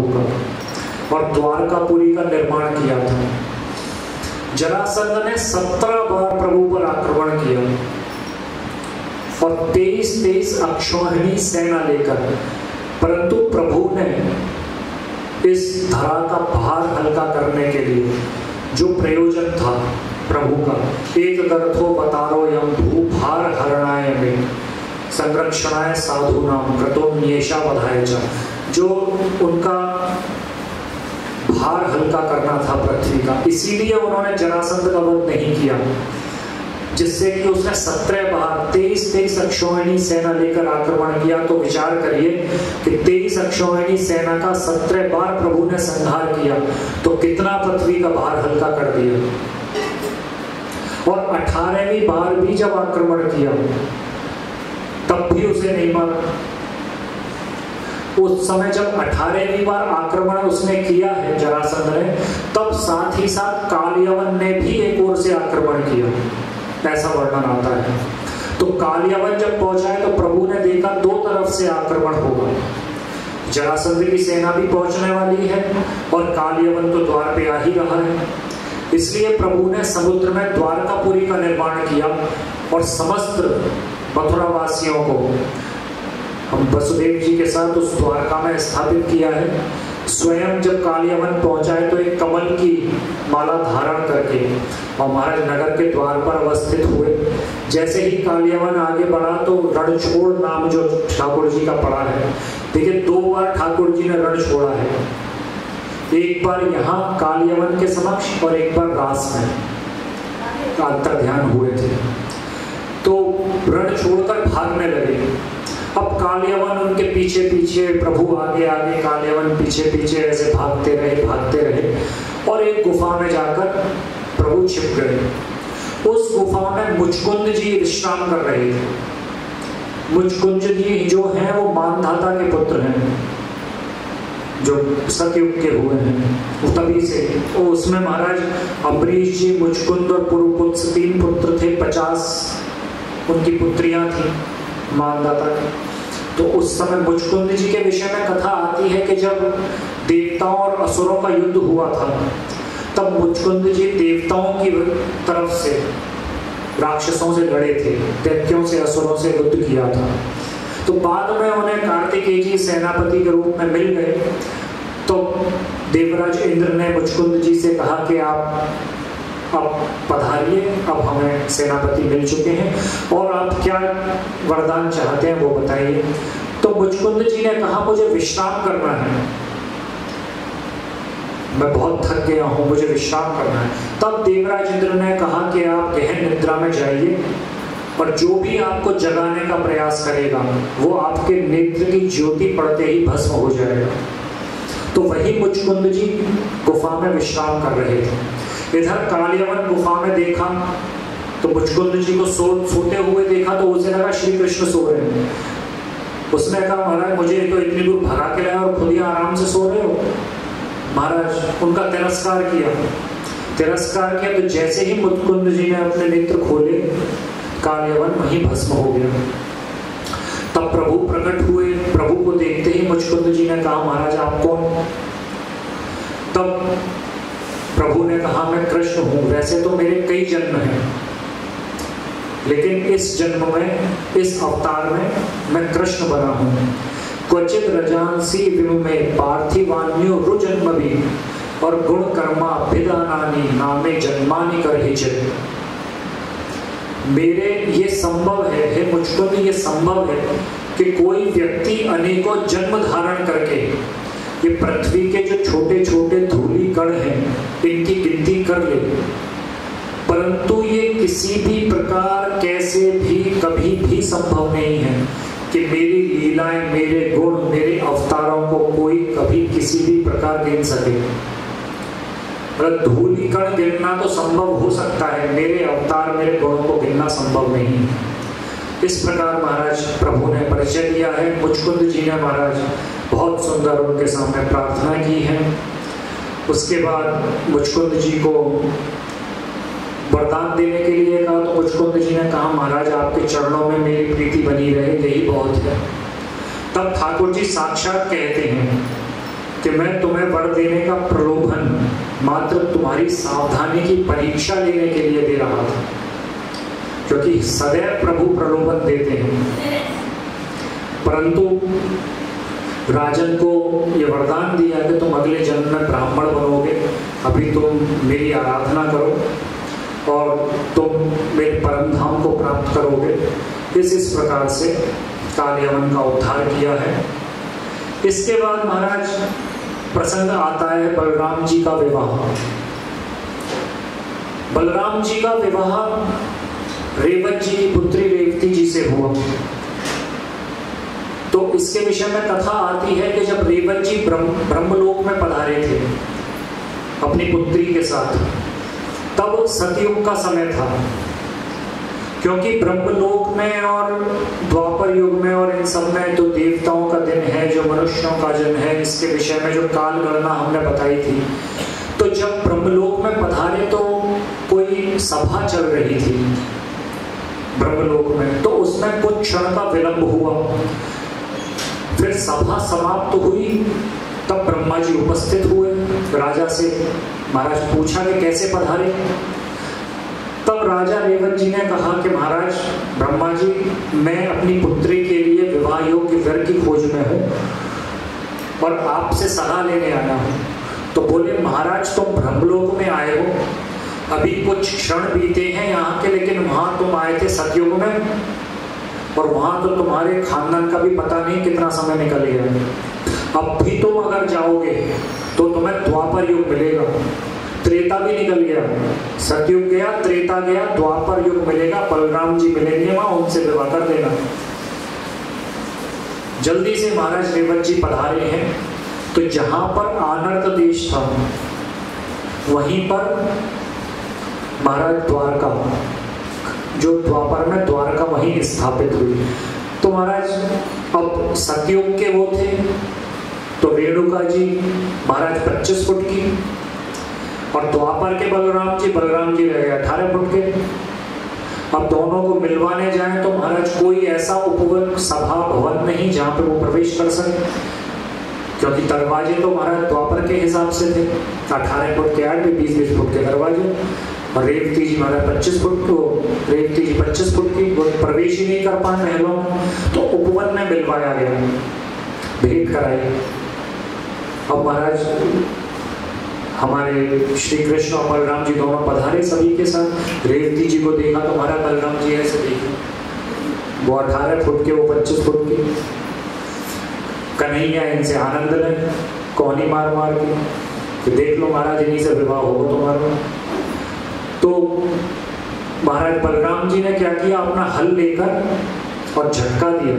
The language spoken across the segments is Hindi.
प्रभु का, और द्वारकापुरी का निर्माण किया था। जरासंध ने 17 बार प्रभु पर आक्रमण किया और 23 अक्षौहिणी सेना लेकर, परंतु प्रभु ने इस धरा का भार हल्का करने के लिए जो प्रयोजन था प्रभु का, एक गर्थो बतारो यम भूभार हरणाय में संरक्षणाय साधुनाम कृतोन्येषा बधाय जा, जो उनका भार हल्का करना था पृथ्वी का, इसीलिए उन्होंने जरासंध का वध नहीं किया, जिससे कि उसने 17 बार 23 अक्षौहिणी सेना लेकर आक्रमण किया। तो विचार करिए कि 23 अक्षौहिणी सेना का 17 बार प्रभु ने संहार किया, तो कितना पृथ्वी का भार हल्का कर दिया। और 18वीं बार भी जब आक्रमण किया तब भी उसे नहीं मारा। उस समय जब 18वीं बार आक्रमण उसने किया है जरासंध ने, तब साथ ही साथ कालयवन ने भी एक ओर से आक्रमण किया, ऐसा वर्णन आता है। तो कालयवन जब पहुंचा है तो प्रभु ने देखा 2 तरफ से आक्रमण होगा, जरासंध की सेना भी पहुंचने वाली है और कालयवन तो द्वार पे आ ही रहा है। इसलिए प्रभु ने समुद्र में द्वारकापुरी का निर्माण किया और समस्त मथुरा वासियों को हम वसुदेव जी के साथ उस द्वारका में स्थापित किया है। स्वयं जब कालयवन पहुंचा है तो एक कमल की माला धारण करके और महाराज नगर के द्वार पर अवस्थित हुए। जैसे ही कालयवन आगे बढ़ा तो रणछोड़ नाम जो ठाकुर जी का पड़ा है, देखिए 2 बार ठाकुर जी ने रण छोड़ा है, एक बार यहाँ कालयवन के समक्ष और एक बार रास में अंतर ध्यान हुए थे। तो रण छोड़कर भागने लगे। अब कालयवन उनके पीछे पीछे, प्रभु आगे आगे, कालयवन पीछे पीछे ऐसे भागते रहे और एक गुफा में जाकर प्रभु छिप गए। उस गुफा में मुचकुंद जी विश्राम कर रहे थे। मुचकुंद जी जो हैं वो मानधाता के पुत्र हैं, जो सतयुग के हुए हैं, वो तभी से वो उसमें महाराज अम्बरीश जी, मुचकुंद और पुरुपुत्र 3 पुत्र थे, 50 उनकी पुत्रियां थी मानदाता की। तो उस समय मुचकुंद जी के विषय में कथा आती है कि जब देवताओं और असुरों का युद्ध हुआ था, तब मुचकुंद जी देवताओं की तरफ से राक्षसों से लड़े थे, दैत्यों से, असुरों से युद्ध किया था। तो बाद में उन्हें कार्तिकेय जी सेनापति के रूप में मिल गए। तो देवराज इंद्र ने मुचकुंद जी से कहा कि आप अब पधारिए, अब हमें सेनापति मिल चुके हैं और आप क्या वरदान चाहते हैं वो बताइए। तो मुचकुंद जी ने कहा मुझे विश्राम करना है, मैं बहुत थक गया हूं, मुझे विश्राम करना है। तब देवराज इंद्र ने कहा कि आप गहन निद्रा में जाइए और जो भी आपको जगाने का प्रयास करेगा वो आपके नेत्र की ज्योति पड़ते ही भस्म हो जाएगा। तो वही मुचकुंद जी गुफा में विश्राम कर रहे थे। इधर कालयवन गुफा में देखा तो मुचकुंद जी को सोते हुए देखा तो उसे लगा श्री कृष्ण सो रहे हैं। उसने कहा महाराज मुझे तो इतनी दूर भगा के लाया और खुद ही आराम से सो रहे हो। महाराज उनका तिरस्कार किया। तो जैसे ही मुचकुंद जी ने अपने नेत्र खोले, कालयवन वहीं भस्म हो गया। तब प्रभु प्रकट हुए। प्रभु को देखते ही मुचकुंद जी ने कहा महाराज आप कौन? तब प्रभु ने कहा मैं कृष्ण हूं। वैसे तो मेरे कई जन्म हैं, लेकिन इस जन्म में, इस अवतार में मैं कृष्ण बना हूं। क्वचित रजांसी विमुमे पार्थिवान्यो रुजन्म भी और गुण कर्मा भिदानानि नामे जन्मानि करहिचित। मेरे ये संभव है, हे मुचकुंद, ये संभव है कि कोई व्यक्ति अनेकों जन्म धारण करके ये पृथ्वी के जो छोटे छोटे धूली कण हैं इनकी गिनती कर ले, परंतु ये किसी भी प्रकार, कैसे भी, कभी भी संभव नहीं है कि मेरी लीलाएं, मेरे गुण, मेरे अवतारों को कोई कभी किसी भी प्रकार गिन सके। धूली कण गिनना तो संभव हो सकता है, मेरे अवतार, मेरे गुणों को गिनना संभव नहीं है। इस प्रकार महाराज प्रभु ने परिचय दिया है। मुचकुंद जी ने महाराज बहुत सुंदर उनके सामने प्रार्थना की है। उसके बाद मुचकुंद जी को वरदान देने के लिए कहा तो मुचकुंद जी ने कहा महाराज आपके चरणों में मेरी प्रीति बनी रहे, यही बहुत है। तब ठाकुर जी साक्षात कहते हैं कि मैं तुम्हें वर देने का प्रलोभन मात्र तुम्हारी सावधानी की परीक्षा लेने के लिए दे रहा था, क्योंकि सदैव प्रभु प्रलोभन देते हैं। परंतु राजन को ये वरदान दिया कि तुम अगले जन्म में ब्राह्मण बनोगे, अभी तुम मेरी आराधना करो और तुम मेरे परम धाम को प्राप्त करोगे। इस प्रकार से कालयवन का उद्धार किया है। इसके बाद महाराज प्रसंग आता है बलराम जी का विवाह। बलराम जी का विवाह रेवत जी की पुत्री रेवती जी से हुआ। तो इसके विषय में कथा आती है कि जब रेवत जी ब्रह्मलोक में पधारे थे अपनी पुत्री के साथ, तब सतयुग का समय था, क्योंकि ब्रह्मलोक में और द्वापर युग में और इन सब में तो देवताओं का दिन है, जो मनुष्यों का दिन है, इसके विषय में जो काल गणना हमने बताई थी। तो जब ब्रह्मलोक में पधारे तो कोई सभा चल रही थी ब्रह्मलोक में, तो उसमें कुछ क्षण का विलंब हुआ। फिर सभा समाप्त हुई, तब ब्रह्मा जी उपस्थित हुए। राजा से महाराज पूछा कि कैसे पधारे। तब राजा रेवत जी ने कहा कि महाराज ब्रह्मा जी, मैं अपनी पुत्री के लिए विवाह योग्य वर की खोज में हूँ और आपसे सलाह लेने आया हूँ। तो बोले महाराज तुम ब्रह्मलोक में आए हो, अभी कुछ क्षण बीते हैं यहाँ के, लेकिन वहां तुम आए थे सतयुग में और वहां तो तुम्हारे खानदान का भी पता नहीं कितना समय निकल गया। अब भी तुम अगर जाओगे तो तुम्हें द्वापर युग मिलेगा, त्रेता भी निकल गया, सतयुग गया, त्रेता गया, द्वापर युग मिलेगा। बलराम जी मिलेंगे वहां, उनसे विवाह कर देना। जल्दी से महाराज रेवत जी पधारे हैं। तो जहां पर आनर्त देश था वहीं पर महाराज द्वारका, जो द्वापर में द्वारका वहीं स्थापित हुई। तो महाराज अब सतयुग के वो थे तो रेणुका जी महाराज 25 फुट की, और द्वापर के बलराम जी रह गए 18 फुट के। अब दोनों को मिलवाने जाएं तो महाराज कोई ऐसा उपवन सभा भवन नहीं जहां पे वो प्रवेश कर सके, क्योंकि दरवाजे तो महाराज द्वापर के हिसाब से थे, 18 फुट के 8 20 फुट के दरवाजे। और रेवती जी महाराज 25 फुट को, रेवती जी 25 फुट की, वो प्रवेश ही नहीं कर पाए महलों में, तो उपवन में मिलवाया गया, भेंट कराई। अब महाराज हमारे श्री कृष्ण और बलराम जी दोनों पधारे सभी के साथ। रेवती जी को देखा तो हमारा बलराम जी ऐसे देखे, वो 18 फुट के, वो 25 फुट के। कन्हैया इनसे आनंद लें, कौनी मार मार के कि देख लो महाराज इन्हीं से विवाह होगा तुम्हारा। तो महाराज बलराम जी ने क्या किया, अपना हल लेकर और झटका दिया,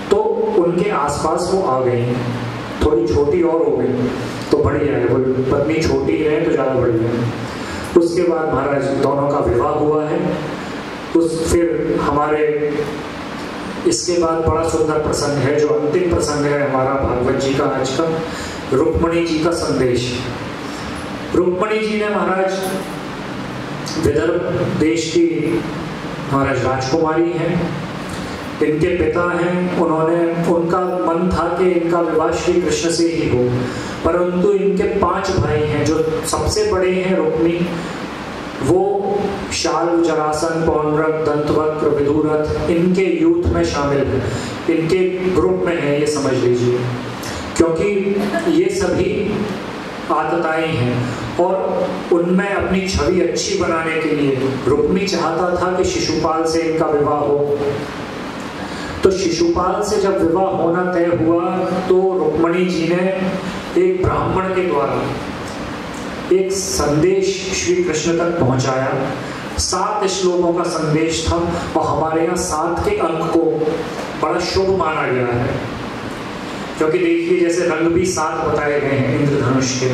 तो उनके आसपास वो आ गई। थोड़ी छोटी और हो गई तो बढ़िया है, वो पत्नी छोटी है तो ज्यादा बढ़िया है। उसके बाद महाराज दोनों का विवाह हुआ है। फिर हमारे इसके बाद बड़ा सुंदर प्रसंग है, जो अंतिम प्रसंग है हमारा भागवत जी का आज का, रुक्मणी जी का संदेश। रुक्मणी जी ने महाराज विदर्भ देश की महाराज राजकुमारी हैं, इनके पिता हैं, उनका मन था कि इनका विवाह श्री कृष्ण से ही हो, परंतु इनके 5 भाई हैं। जो सबसे बड़े हैं रुक्मी, वो शाल, जरासन, पौंड्रक, दंतवक्र, विदुरथ, इनके यूथ में शामिल है, इनके ग्रुप में है, ये समझ लीजिए, क्योंकि ये सभी आतताई हैं। और उनमें अपनी छवि अच्छी बनाने के लिए रुक्मी चाहता था कि शिशुपाल से इनका विवाह हो। तो शिशुपाल से जब विवाह होना तय हुआ तो रुक्मणी जी ने एक ब्राह्मण के द्वारा एक संदेश श्री कृष्ण तक पहुंचाया। 7 श्लोकों का संदेश था, और हमारे यहाँ 7 के अंक को बड़ा शुभ माना गया है, क्योंकि देखिए जैसे रंग भी 7 बताए गए हैं इंद्रधनुष के,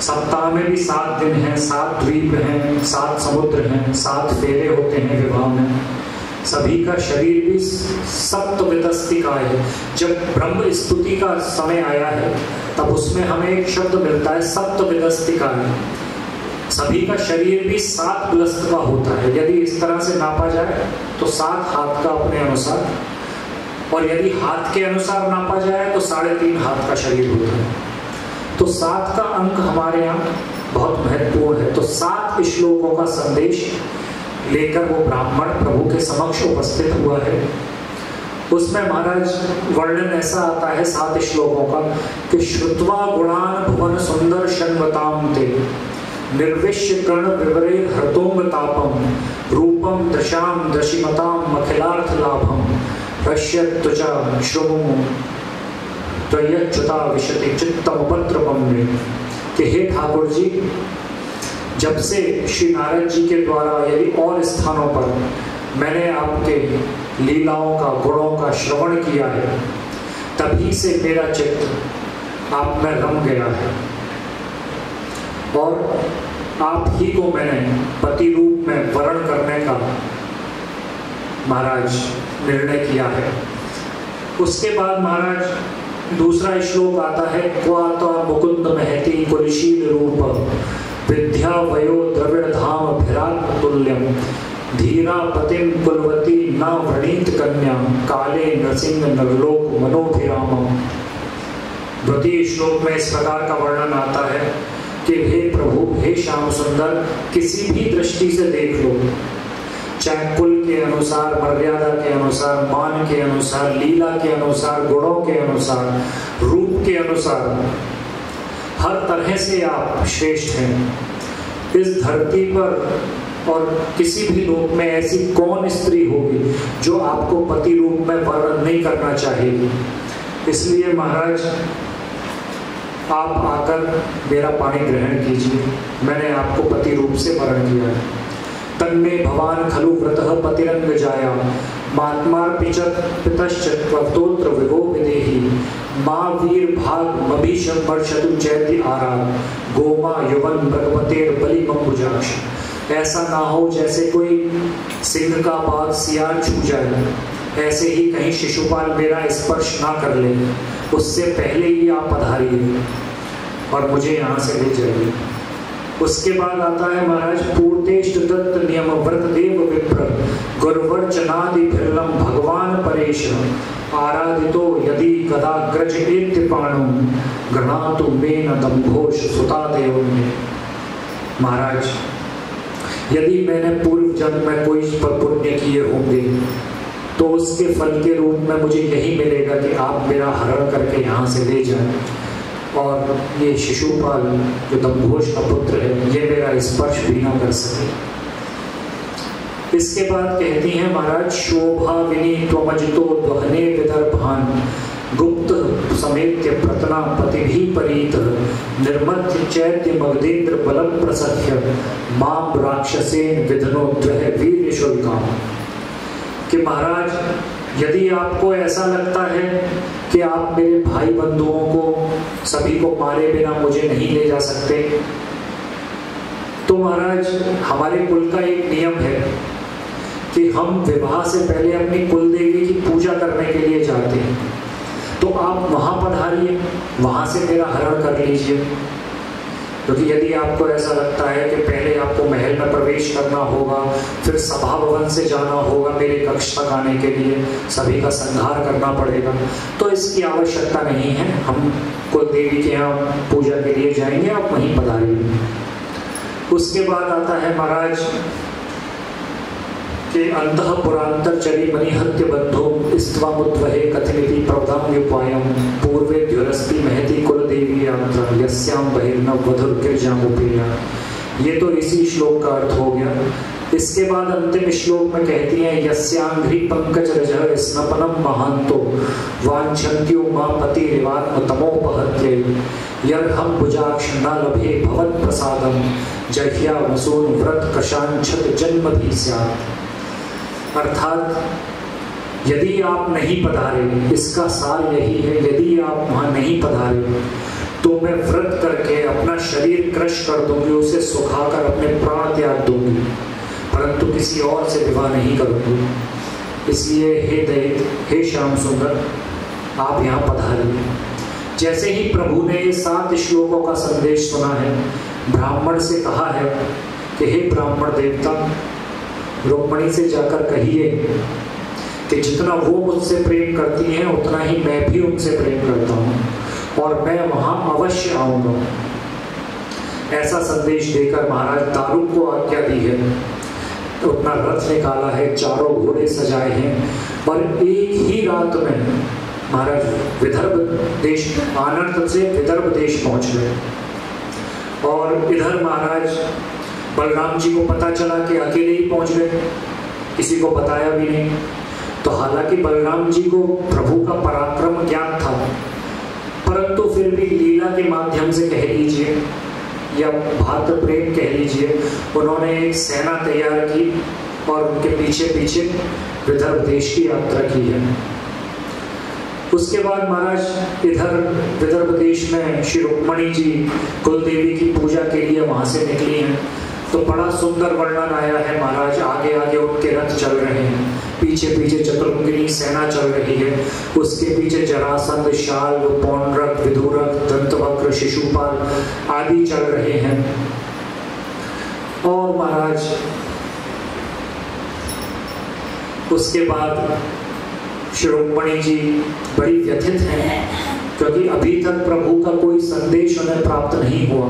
सप्ताह में भी 7 दिन हैं, 7 द्वीप हैं, 7 समुद्र हैं, 7 फेरे होते हैं विवाह में, सभी का शरीर भी सप्तवितस्तिका है। जब ब्रह्म स्तुति का समय आया है तब उसमें हमें एक शब्द मिलता है सप्तवितस्तिका है। सभी का शरीर भी 7 बलस्त का होता है, यदि इस तरह से नापा जाए तो 7 हाथ का अपने अनुसार, और यदि हाथ के अनुसार नापा जाए तो 3.5 हाथ का शरीर होता है। तो 7 का अंक हमारे यहाँ बहुत महत्वपूर्ण है। तो 7 श्लोकों का संदेश लेकर वो ब्राह्मण प्रभु के समक्ष उपस्थित हुआ है। उसमें महाराज वर्णन ऐसा आता है 7 श्लोकों का कि श्रुत्वा गुणान भुवन सुंदर शन्वताम ते निर्विश्य कर्ण विवरे हर्तोंग तापम रूपम दशाम दशिमताम अखिलार्थ लाभम पश्यत तुजा श्रुमु त्रयच्युता विशति चित्तम उपद्रवम में। कि हे ठाकुर जी, जब से श्री नारद जी के द्वारा यदि और स्थानों पर मैंने आपके लीलाओं का गुणों का श्रवण किया है, तभी से मेरा चित्त आप में रम गया है और आप ही को मैंने पति रूप में वरण करने का महाराज निर्णय किया है। उसके बाद महाराज दूसरा श्लोक आता है, क्वाता मुकुंद महति कुलशील रूप विद्या वयो द्रविड़ धाम भिरात्म तुल्यम धीरा पतिम कुलवती न वृणीत कन्या काले नृसिंह नरलोक मनोभिरामम। द्वितीय श्लोक में इस प्रकार का वर्णन आता है कि हे प्रभु, हे श्याम सुंदर, किसी भी दृष्टि से देख लो, चाहे कुल के अनुसार, मर्यादा के अनुसार, मान के अनुसार, लीला के अनुसार, गुणों के अनुसार, रूप के अनुसार, हर तरह से आप श्रेष्ठ हैं। इस धरती पर और किसी भी लोक में ऐसी कौन स्त्री होगी जो आपको पति रूप में वर्ण नहीं करना चाहेगी। इसलिए महाराज आप आकर मेरा पानी ग्रहण कीजिए, मैंने आपको पति रूप से वर्ण किया है। तन्मे भवान खलु व्रतः पतिरंग जाया महात्मार पिचत पितश्च त्वत्तोत्र विभो विदेहि माँ वीर भाग मभीषम वर्षतु चैति आराग गोमा युवन मृगपतेर बलि मंबुजाक्ष। ऐसा ना हो जैसे कोई सिंह का बाग सियार छू जाए, ऐसे ही कहीं शिशुपाल मेरा स्पर्श ना कर ले, उससे पहले ही आप पधारिए और मुझे यहाँ से ले जाइए। उसके बाद आता है महाराज, पूर्तेष्ट दत्त नियम व्रत देव विप्र गुरुवर्चनादि भिर्लम भगवान परेश आराधितो यदि गदाग्रज एत्य पाणु गृणातु मेन दम्भोष सुता देव में। महाराज, यदि मैंने पूर्व जन्म में कोई पुण्य किए होंगे तो उसके फल के रूप में मुझे यही मिलेगा कि आप मेरा हरण करके यहाँ से ले जाएं और ये शिशुपाल जो दम्भोष का पुत्र है ये मेरा स्पर्श भी ना कर सके। इसके बाद कहती हैं महाराज, शोभा विनी त्वमजितो द्वहने विदर्भान गुप्त समेत्य प्रतना पति भी परीत निर्मथ्य चैत्य मगधेन्द्र बलम प्रसख्य माम राक्षसेन विधनो द्वह वीर्य शुल्काम। कि महाराज, यदि आपको ऐसा लगता है कि आप मेरे भाई बंधुओं को सभी को मारे बिना मुझे नहीं ले जा सकते, तो महाराज हमारे कुल का एक नियम है कि हम विवाह से पहले अपनी कुल देवी की पूजा करने के लिए जाते हैं। तो आप वहां पधारिए, वहां से मेरा हरण कर लीजिए। क्योंकि यदि आपको ऐसा लगता है कि पहले आपको महल में प्रवेश करना होगा, फिर सभा भवन से जाना होगा मेरे कक्ष तक आने के लिए, सभी का संहार करना पड़ेगा, तो इसकी आवश्यकता नहीं है। हम कुल देवी के यहाँ पूजा के लिए जाएंगे, आप वहीं पधारिए। उसके बाद आता है महाराज कि अंतः पुरांतर चरी मणिहत्य बंधो स्त्वामुद्वहे कथमिति प्रवधाम्युपायम पूर्वे द्युरस्ति महति कुल देवी यात्रा यस्याम बहिर्नव वधुर गिरजामुपेया। ये तो इसी श्लोक का अर्थ हो गया। इसके बाद अंतिम श्लोक में कहती हैं, यस्यांघ्रि पंकज रजः स्नपनम महांतो वांछन्त्यो मां पति रिवात्म तमोपहत्यै यर्हम भुजाक्ष न लभे भवत् प्रसादम जह्या वसून व्रत कशांछत जन्म भी स्यात्। अर्थात यदि आप नहीं पधारे, इसका सार यही है, यदि आप वहां नहीं पधारे तो मैं व्रत करके अपना शरीर क्रश कर दूंगी, उसे सुखाकर अपने प्राण त्याग दूंगी, परंतु किसी और से विवाह नहीं करूंगी। इसलिए हे दैत्य, हे श्याम सुंदर, आप यहाँ पधारिए। जैसे ही प्रभु ने ये 7 श्लोकों का संदेश सुना है, ब्राह्मण से कहा है कि हे ब्राह्मण देवता, रुक्मिणी से जाकर कहिए कि जितना वो मुझसे प्रेम करती हैं उतना ही मैं भी उनसे प्रेम करता हूँ, और मैं वहां अवश्य आऊंगा। ऐसा संदेश देकर महाराज दारुक को आज्ञा दी है। अपना रथ निकाला है, चारों घोड़े सजाए हैं और एक ही रात में महाराज विदर्भ देश, आनंद से विदर्भ देश पहुंच गए। और इधर महाराज बलराम जी को पता चला कि अकेले ही पहुंच गए, किसी को बताया भी नहीं। तो हालांकि बलराम जी को प्रभु का पराक्रम ज्ञात था, परंतु फिर भी लीला के माध्यम से कह लीजिए या भात प्रेम कह लीजिए, उन्होंने एक सेना तैयार की और उनके पीछे पीछे विदर्भ देश की यात्रा की है। उसके बाद महाराज इधर विदर्भ देश में श्री रुक्मणी जी कुलदेवी की पूजा के लिए वहां से निकली हैं। तो बड़ा सुंदर वर्णन आया है महाराज। आगे आगे उनके रथ चल रहे हैं, पीछे पीछे चतुर्मुखी सेना चल रही है, उसके पीछे जरासंध, शाल, पौंड्रक, विदूरक, दंतवक्र, शिशुपाल आदि चल रहे हैं। और महाराज उसके बाद श्री रुक्मणी जी बड़ी व्यथित हैं, क्योंकि अभी तक प्रभु का कोई संदेश उन्हें प्राप्त नहीं हुआ।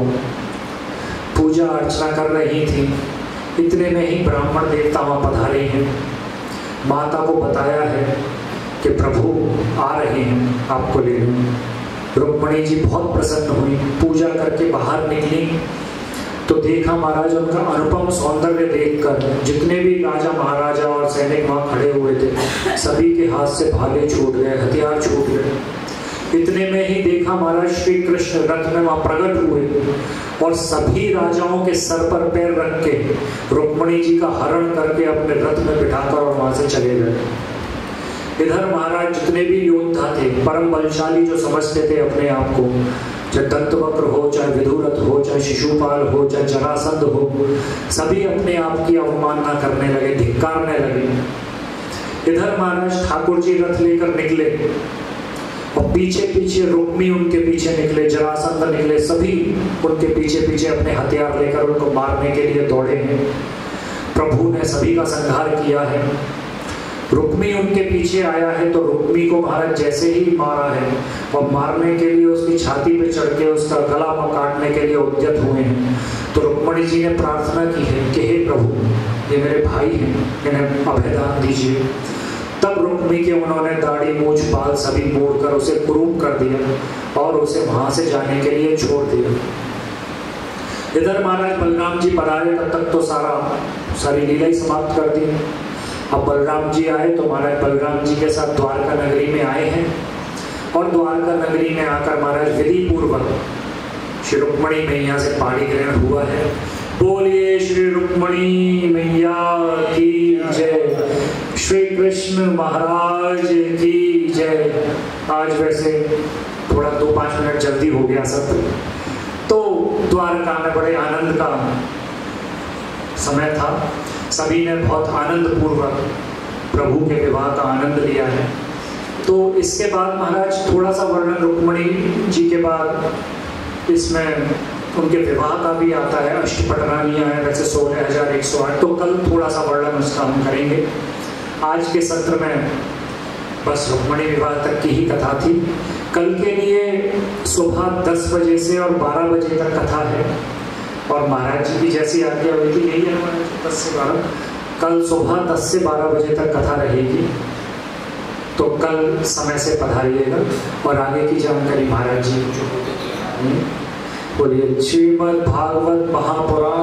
पूजा अर्चना कर रही थी, इतने में ही ब्राह्मण देवता वहां पधारे हैं। माता को बताया है कि प्रभु आ रहे हैं, आपको ले लो। रुक्मणी जी बहुत प्रसन्न हुई, पूजा करके बाहर निकली तो देखा महाराज उनका अनुपम सौंदर्य देखकर जितने भी राजा महाराजा और सैनिक वहां खड़े हुए थे, सभी के हाथ से भाले छूट गए, हथियार छूट गए। इतने में ही देखा महाराज श्री कृष्ण रथ में वहां प्रकट हुए और सभी राजाओं के सर पर पैर रख के रुक्मणी जी का हरण करके अपने रथ में बिठाकर और वहां से चले गए। इधर महाराज जितने भी योद्धा थे, परम बलशाली जो समझते थे अपने आप को, चाहे दंतवक्र हो, चाहे विदूरथ हो, चाहे शिशुपाल हो, चाहे जरासंध हो, सभी अपने आप की अवमानना करने लगे, धिक्कारने लगे। इधर महाराज ठाकुर जी रथ लेकर निकले और पीछे पीछे रुक्मी उनके पीछे निकले, जरासंध निकले, सभी उनके पीछे पीछे अपने हथियार लेकर उनको मारने के लिए दौड़े हैं। प्रभु ने सभी का संहार किया है। रुक्मी उनके पीछे आया है तो रुक्मी को महाराज जैसे ही मारा है और मारने के लिए उसकी छाती पे चढ़ के उसका गला काटने के लिए उद्यत हुए हैं। तो रुक्मणी जी ने प्रार्थना की है कि हे प्रभु, ये मेरे भाई हैं, इन्हें अभयदान दीजिए। तब रुक्मी के उन्होंने दाढ़ी, मूछ, बाल सभी मोड़कर उसे कुरूप कर दिया और उसे वहां से जाने के लिए छोड़ दिया। इधर महाराज बलराम जी पधारे, तब तक तो सारी लीला ही समाप्त कर दी। अब बलराम जी आए तो महाराज बलराम जी के साथ द्वारका नगरी में आए हैं और द्वारका नगरी में आकर महाराज विधि पूर्वक श्री रुक्मणी मैया से पाणी ग्रहण हुआ है। बोलिए श्री रुक्मणी मैया की जय, श्री कृष्ण महाराज की जय। आज वैसे थोड़ा 2-5 मिनट जल्दी हो गया सब, तो द्वारका में बड़े आनंद का समय था। सभी ने बहुत आनंद पूर्वक प्रभु के विवाह का आनंद लिया है। तो इसके बाद महाराज थोड़ा सा वर्णन रुक्मणी जी के बाद इसमें उनके विवाह का भी आता है। अष्टपटरानियां हैं वैसे 16,108, तो कल थोड़ा सा वर्णन उसका हम करेंगे। आज के सत्र में बस रुक्मणी विवाह तक की ही कथा थी। कल के लिए सुबह 10 बजे से और 12 बजे तक कथा है और महाराज जी की जैसी आज्ञा हुई थी यही है हमारे 10 से 12। कल सुबह 10 से 12 बजे तक कथा रहेगी, तो कल समय से पधारिएगा और आगे की जानकारी महाराज जी जो बोलिए। श्रीमद् भागवत महापुराण